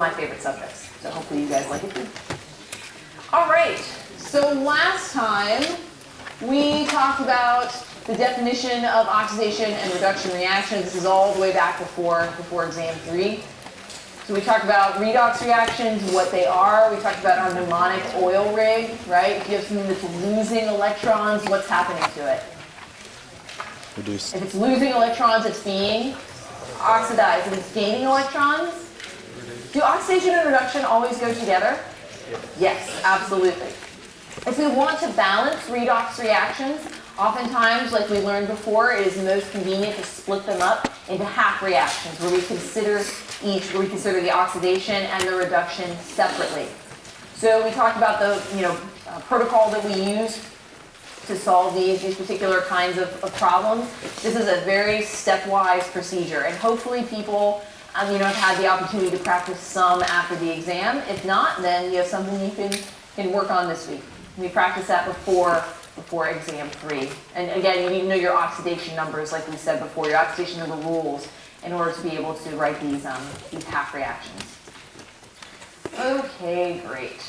my favorite subjects, so hopefully you guys like it too. All right, so last time we talked about the definition of oxidation and reduction reactions. This is all the way back before exam 3. So we talked about redox reactions, what they are. We talked about our mnemonic oil rig, right? If you have something that's losing electrons, what's happening to it? Reduce. If it's losing electrons, it's being oxidized. If it's gaining electrons, do oxidation and reduction always go together? Yes, absolutely. If we want to balance redox reactions, oftentimes, like we learned before, it is most convenient to split them up into half reactions where we consider the oxidation and the reduction separately. So we talked about the protocol that we use to solve these particular kinds of problems. This is a very stepwise procedure, and hopefully people have had the opportunity to practice some after the exam. If not, then you have something you can work on this week. We practice that before exam 3. And again, you need to know your oxidation numbers, like we said before, your oxidation number rules, in order to be able to write these half reactions. Okay, great.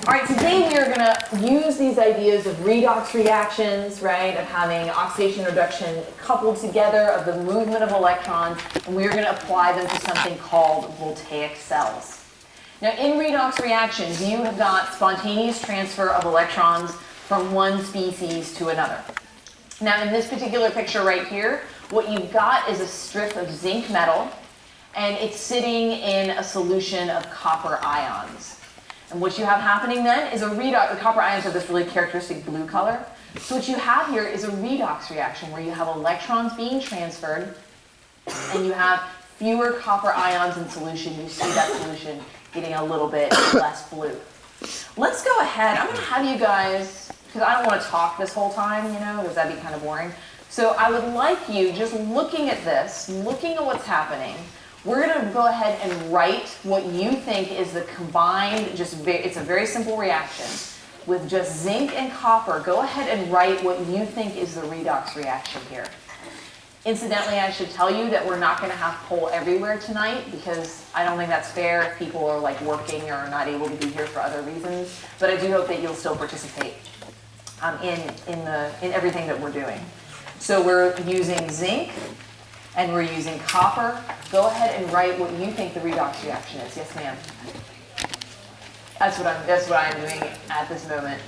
All right, today we are going to use these ideas of redox reactions, right, of having oxidation and reduction coupled together, of the movement of electrons, and we are going to apply them to something called Voltaic cells. Now, in redox reactions, you have got spontaneous transfer of electrons from one species to another. Now, in this particular picture right here, what you've got is a strip of zinc metal, and it's sitting in a solution of copper ions. And what you have happening then is a redox. The copper ions have this really characteristic blue color. So what you have here is a redox reaction where you have electrons being transferred, and you have fewer copper ions in solution. You see that solution getting a little bit less blue. Let's go ahead. I'm going to have you guys, because I don't want to talk this whole time, because that'd be kind of boring. So I would like you, just looking at this, looking at what's happening, we're going to go ahead and write what you think is the combined, it's a very simple reaction. With just zinc and copper, go ahead and write what you think is the redox reaction here. Incidentally, I should tell you that we're not going to have poll everywhere tonight because I don't think that's fair if people are working or are not able to be here for other reasons. But I do hope that you'll still participate in everything that we're doing. So we're using zinc and we're using copper. Go ahead and write what you think the redox reaction is. Yes, ma'am. That's what I'm doing at this moment.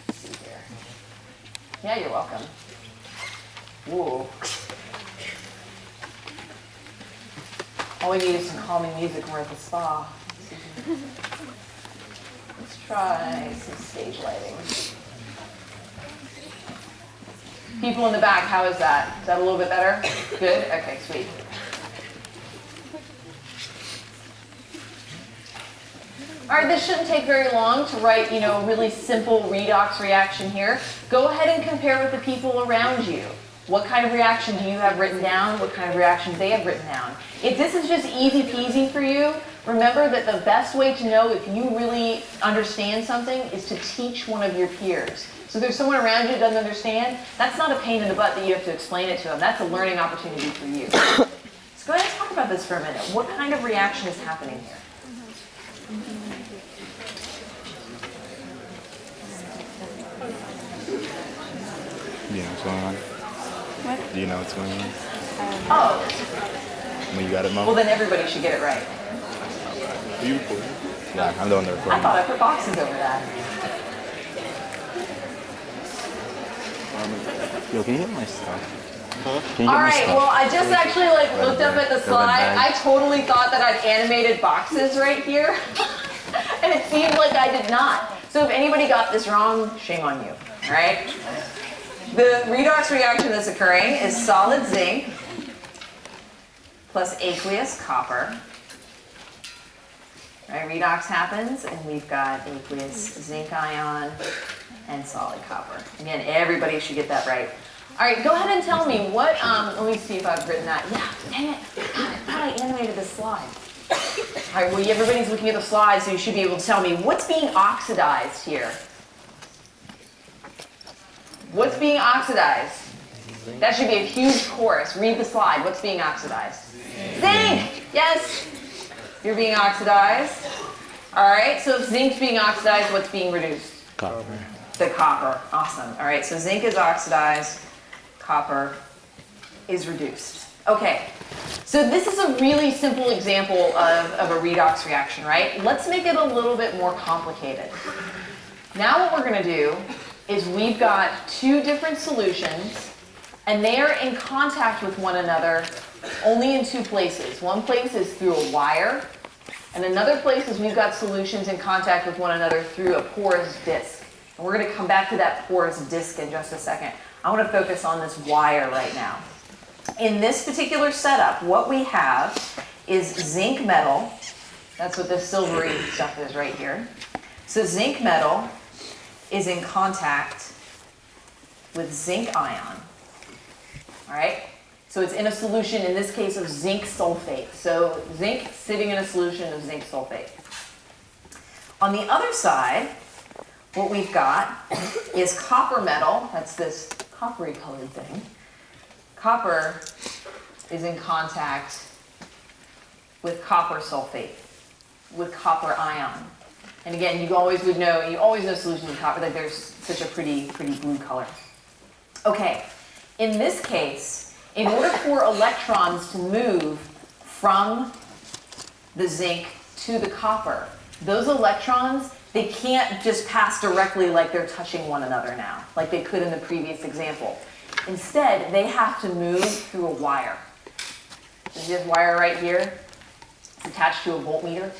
Let's see here. Yeah, you're welcome. Ooh. All we need is some calming music when we're at the spa. Let's try some stage lighting. People in the back, how is that? Is that a little bit better? Good? Okay, sweet. All right, this shouldn't take very long to write, a really simple redox reaction here. Go ahead and compare with the people around you. What kind of reaction do you have written down? What kind of reactions they have written down? If this is just easy peasy for you, remember that the best way to know if you really understand something is to teach one of your peers. So if there's someone around you that doesn't understand, that's not a pain in the butt that you have to explain it to them. That's a learning opportunity for you. So go ahead and talk about this for a minute. What kind of reaction is happening here? Do you know what's going on? What? Do you know what's going on? Oh. Well, you got it, Mom? Well, then everybody should get it right. Are you recording? Yeah, I'm the one that recording. I thought I put boxes over that. Yo, can you get my stuff? Huh? Can you get All my right, stuff? well, I just actually looked up at the slide. I totally thought that I'd animated boxes right here. And it seemed like I did not. So if anybody got this wrong, shame on you, all right? The redox reaction that's occurring is solid zinc plus aqueous copper. Right, redox happens, and we've got aqueous zinc ion and solid copper. Again, everybody should get that right. All right, go ahead and tell me what, let me see if I've written that. Yeah, dang it. God, I thought I animated this slide. All right, well, everybody's looking at the slide, so you should be able to tell me what's being oxidized here. What's being oxidized? That should be a huge chorus. Read the slide. What's being oxidized? Zinc! Yes! You're being oxidized. All right, so if zinc's being oxidized, what's being reduced? Copper. The copper. Awesome. All right, so zinc is oxidized, copper is reduced. Okay, so this is a really simple example of a redox reaction, right? Let's make it a little bit more complicated. Now what we're going to do is we've got two different solutions, and they are in contact with one another only in two places. One place is through a wire, and another place is we've got solutions in contact with one another through a porous disc. And we're going to come back to that porous disc in just a second. I want to focus on this wire right now. In this particular setup, what we have is zinc metal. That's what this silvery stuff is right here. So zinc metal is in contact with zinc ion. All right? So it's in a solution, in this case, of zinc sulfate. So zinc sitting in a solution of zinc sulfate. On the other side, what we've got is copper metal. That's this coppery colored thing. Copper is in contact with copper sulfate, with copper ion. And again, you always know solutions of copper, that there's such a pretty blue color. Okay, in this case, in order for electrons to move from the zinc to the copper, those electrons, they can't just pass directly like they're touching one another now, like they could in the previous example. Instead, they have to move through a wire. There's this wire right here. It's attached to a voltmeter.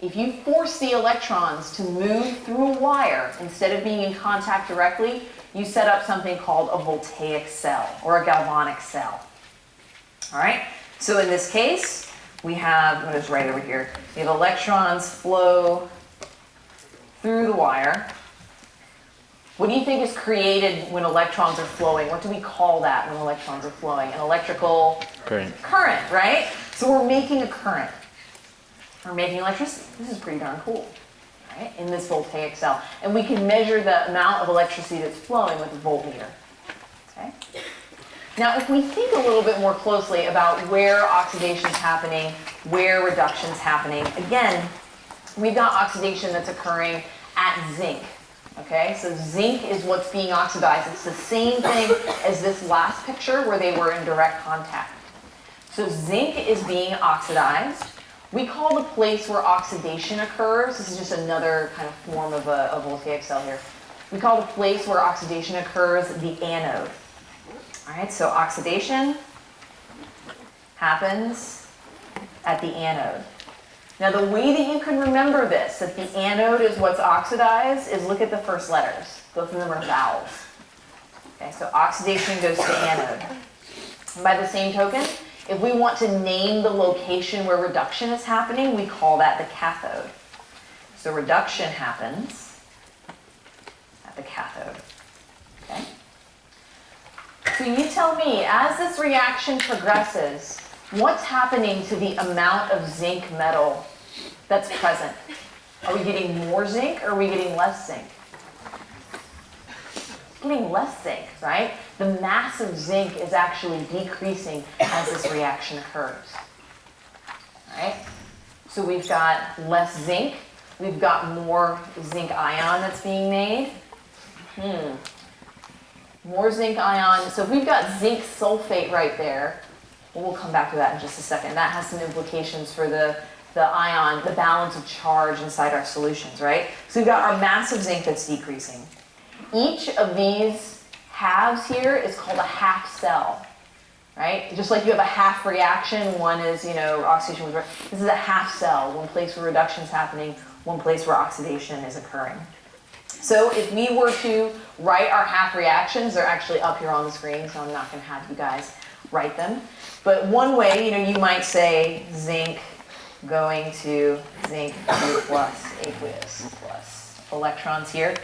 If you force the electrons to move through a wire instead of being in contact directly, you set up something called a voltaic cell or a galvanic cell. All right? So in this case, we have, I'm going to just write over here, we have electrons flow through the wire. What do you think is created when electrons are flowing? What do we call that when electrons are flowing? An electrical Current. Current, right? So we're making a current. We're making electricity. This is pretty darn cool, right? In this voltaic cell. And we can measure the amount of electricity that's flowing with a voltmeter. Okay? Now, if we think a little bit more closely about where oxidation is happening, where reduction is happening, again, we've got oxidation that's occurring at zinc. Okay, so zinc is what's being oxidized. It's the same thing as this last picture where they were in direct contact. So zinc is being oxidized. We call the place where oxidation occurs, this is just another kind of form of a voltaic cell here. We call the place where oxidation occurs the anode. All right, so oxidation happens at the anode. Now the way that you can remember this, that the anode is what's oxidized, is look at the first letters. Both of them are vowels. Okay, so oxidation goes to anode. And by the same token, if we want to name the location where reduction is happening, we call that the cathode. So reduction happens at the cathode. Okay? So you tell me, as this reaction progresses, what's happening to the amount of zinc metal that's present? Are we getting more zinc or are we getting less zinc? Getting less zinc, right? The mass of zinc is actually decreasing as this reaction occurs. All right? So we've got less zinc. We've got more zinc ion that's being made. More zinc ion. So if we've got zinc sulfate right there, well, we'll come back to that in just a second. That has some implications for the ion, the balance of charge inside our solutions, right? So we've got our mass of zinc that's decreasing. Each of these halves here is called a half cell, right? Just like you have a half reaction, one is, oxidation with, this is a half cell, one place where reduction is happening, one place where oxidation is occurring. So if we were to write our half reactions, they're actually up here on the screen, so I'm not going to have you guys write them. But one way, you might say zinc going to zinc plus aqueous plus electrons here.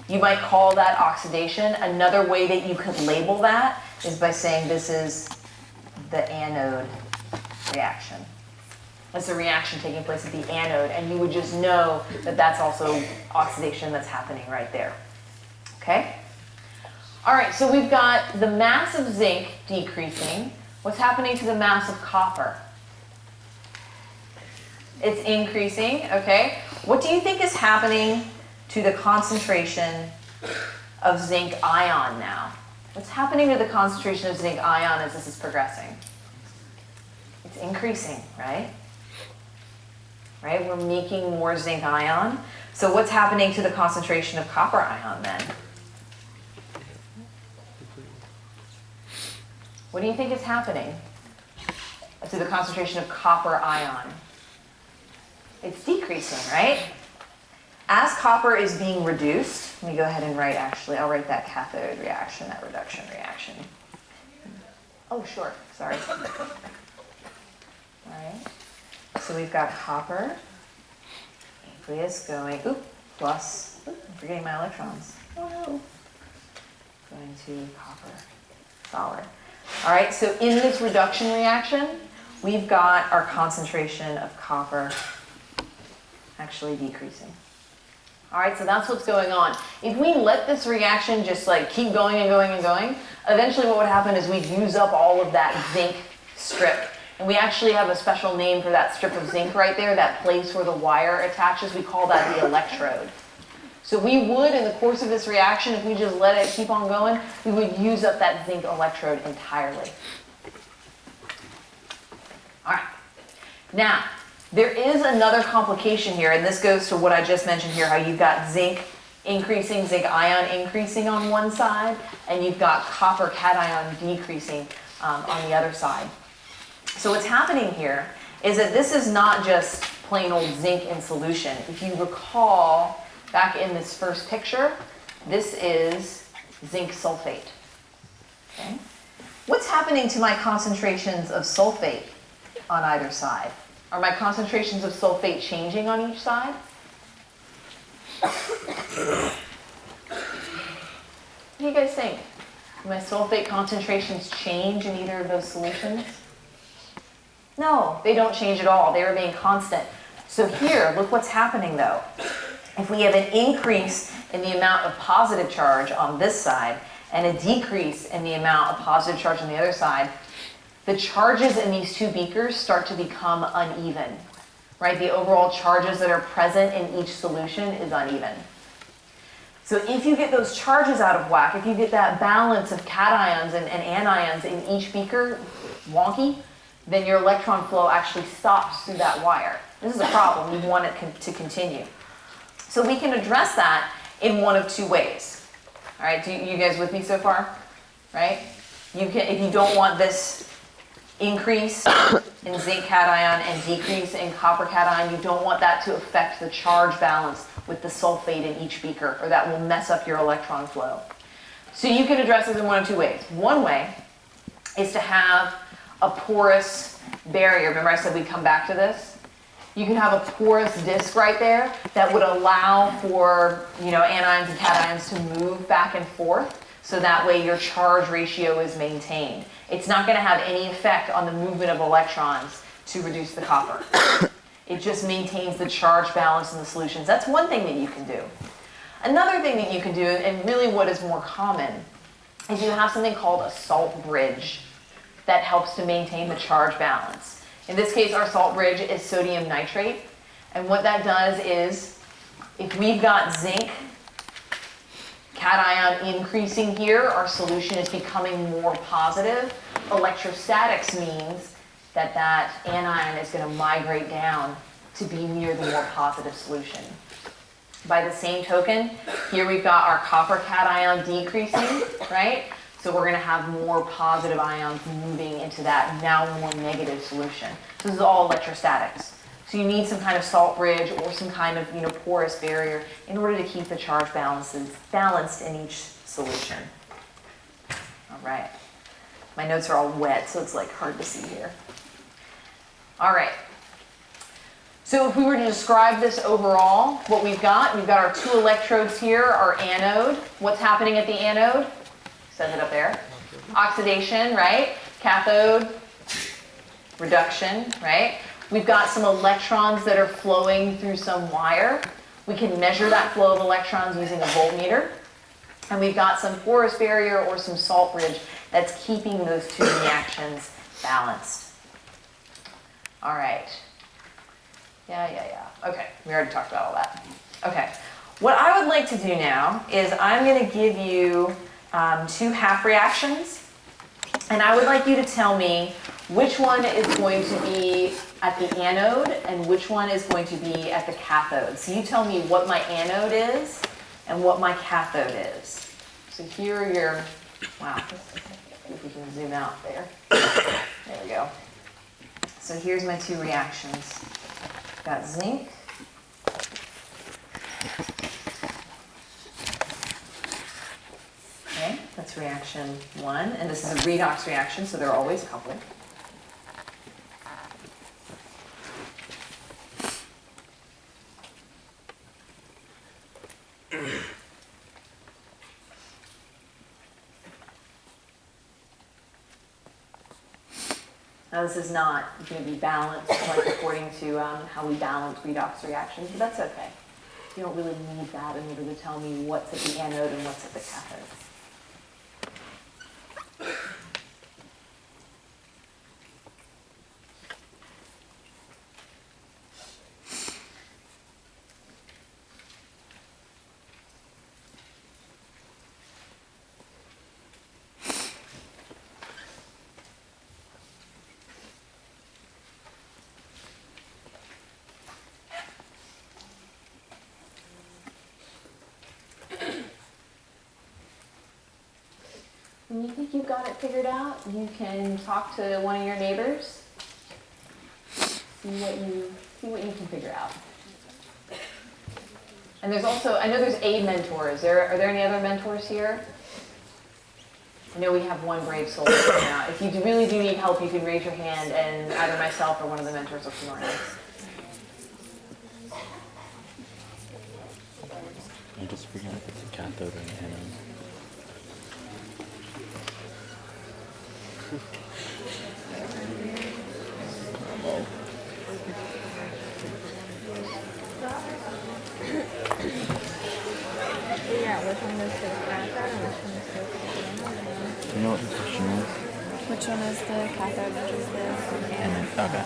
You might call that oxidation. Another way that you could label that is by saying this is the anode reaction. It's a reaction taking place at the anode, and you would just know that that's also oxidation that's happening right there. Okay? All right, so we've got the mass of zinc decreasing. What's happening to the mass of copper? It's increasing, okay. What do you think is happening to the concentration of zinc ion now? What's happening to the concentration of zinc ion as this is progressing? It's increasing, right? Right, we're making more zinc ion. So what's happening to the concentration of copper ion then? What do you think is happening to the concentration of copper ion? It's decreasing, right? As copper is being reduced, let me go ahead and write, actually, I'll write that cathode reaction, that reduction reaction. Oh, sure, sorry. All right, so we've got copper, aqueous going, plus, I'm forgetting my electrons. Oh no. Going to copper, solid. All right, so in this reduction reaction, we've got our concentration of copper actually decreasing. All right, so that's what's going on. If we let this reaction just like keep going and going and going, eventually what would happen is we'd use up all of that zinc strip. And we actually have a special name for that strip of zinc right there, that place where the wire attaches. We call that the electrode. So we would, in the course of this reaction, if we just let it keep on going, we would use up that zinc electrode entirely. All right. Now, there is another complication here, and this goes to what I just mentioned here, how you've got zinc increasing, zinc ion increasing on one side, and you've got copper cation decreasing on the other side. So what's happening here is that this is not just plain old zinc in solution. If you recall, back in this first picture, this is zinc sulfate. Okay? What's happening to my concentrations of sulfate on either side? Are my concentrations of sulfate changing on each side? What do you guys think? Do my sulfate concentrations change in either of those solutions? No, they don't change at all. They remain constant. So here, look what's happening though. If we have an increase in the amount of positive charge on this side and a decrease in the amount of positive charge on the other side, the charges in these two beakers start to become uneven, right? The overall charges that are present in each solution is uneven. So if you get those charges out of whack, if you get that balance of cations and anions in each beaker wonky, then your electron flow actually stops through that wire. This is a problem. You want it to continue. So we can address that in one of two ways. All right, you guys with me so far? Right? You can, if you don't want this increase in zinc cation and decrease in copper cation, you don't want that to affect the charge balance with the sulfate in each beaker, or that will mess up your electron flow. So you can address this in one of two ways. One way is to have a porous barrier. Remember I said we'd come back to this? You can have a porous disc right there that would allow for, anions and cations to move back and forth, so that way your charge ratio is maintained. It's not going to have any effect on the movement of electrons to reduce the copper. It just maintains the charge balance in the solutions. That's one thing that you can do. Another thing that you can do, and really what is more common, is you have something called a salt bridge that helps to maintain the charge balance. In this case, our salt bridge is sodium nitrate. And what that does is, if we've got zinc cation increasing here, our solution is becoming more positive. Electrostatics means that that anion is going to migrate down to be near the more positive solution. By the same token, here we've got our copper cation decreasing, right? So we're going to have more positive ions moving into that now more negative solution. So this is all electrostatics. So you need some kind of salt bridge or some kind of porous barrier in order to keep the charge balances balanced in each solution. All right. My notes are all wet, so it's like hard to see here. All right. So if we were to describe this overall, what we've got our two electrodes here, our anode. What's happening at the anode? Says it up there. Oxidation, right? Cathode, reduction, right? We've got some electrons that are flowing through some wire. We can measure that flow of electrons using a voltmeter. And we've got some porous barrier or some salt bridge that's keeping those two reactions balanced. All right. Yeah. Okay, we already talked about all that. Okay, what I would like to do now is I'm going to give you two half reactions, and I would like you to tell me which one is going to be at the anode and which one is going to be at the cathode. So you tell me what my anode is and what my cathode is. So here are your, wow, let's see if we can zoom out there. There we go. So here's my two reactions. Got zinc. Okay, that's reaction 1, and this is a redox reaction, so they're always coupled. Now this is not going to be balanced like according to how we balance redox reactions, but that's okay. You don't really need that in order to tell me what's at the anode and what's at the cathode. When you think you've got it figured out, you can talk to one of your neighbors, see what you can figure out. And there's also, I know there's a mentor. Are there any other mentors here? I know we have one brave soul now. If you really do need help, you can raise your hand, and either myself or one of the mentors will come around. I just forget if it's a cathode or an anode. Yeah, which one is the cathode and which one is the anode? Do you know what the question is? Which one is the cathode, which is the anode? Okay.